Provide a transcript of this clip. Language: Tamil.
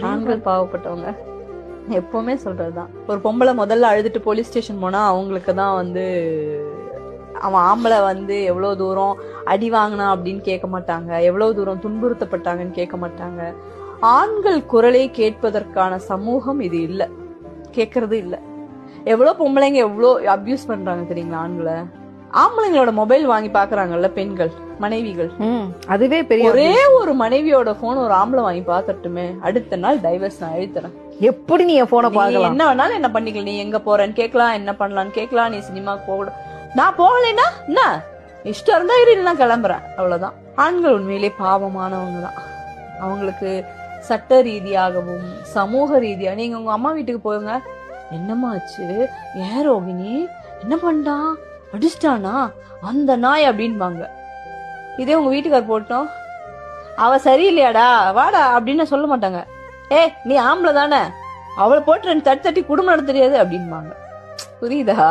ஆண்கள் பாவப்பட்டவங்க எப்பவுமே சொல்றதுதான். ஒரு பொம்பளை முதல்ல அழுதுட்டு போலீஸ் ஸ்டேஷன் போனா அவங்களுக்கு தான் அவன் ஆம்பளை எவ்வளவு தூரம் அடி வாங்கினா அப்படின்னு கேட்க மாட்டாங்க, எவ்வளவு தூரம் துன்புறுத்தப்பட்டாங்கன்னு கேட்க மாட்டாங்க. ஆண்கள் குரலை கேட்பதற்கான சமூகம் இது இல்ல, கேட்கறது இல்ல. எவ்வளவு பொம்பளைங்க எவ்வளவு அபியூஸ் பண்றாங்க தெரியுங்களா ஆண்களை. ஆம்பளைங்களோட மொபைல் வாங்கி பாக்குறாங்கல்ல பெண்கள், மனைவிகள். அதுவே பெரிய ஒரே ஒரு மனைவியோட போன் ஒரு ஆம்பளை வாங்கி பாத்துட்டுமே அடுத்த நாள் டைவர்ஸ் நான் எழுத்துறேன். எப்படி நீ போனை பாக்கலாம், என்ன வேணாலும் என்ன பண்ணிக்கலாம், நீ எங்க போறேன்னு கேட்கலாம், என்ன பண்ணலான்னு கேட்கலாம், நீ சினிமாக்கு போக, நான் போகலைன்னா என்ன இஷ்டம் இருந்தா நான் கிளம்புறேன், அவ்வளவுதான். ஆண்கள் உண்மையிலே பாவமானவங்க தான். அவங்களுக்கு சட்ட ரீதியாகவும் சமூக ரீதியா, நீங்க உங்க அம்மா வீட்டுக்கு போங்க, என்னம்மா ஆச்சு, ஏன் ரோகிணி என்ன பண்ணிட்டான், அடிச்சிட்டானா அந்த நாய் அப்படின்பாங்க. இதே உங்க வீட்டுக்கார் போட்டோம், அவ சரியில்லையாடா வாடா அப்படின்னு சொல்ல மாட்டாங்க. நீ ஆம்பளை தானே, அவளை போட்டு 2 தட்டி குடும்பம் நடத்த தெரியாது அப்படின்பாங்க. புரியுதா?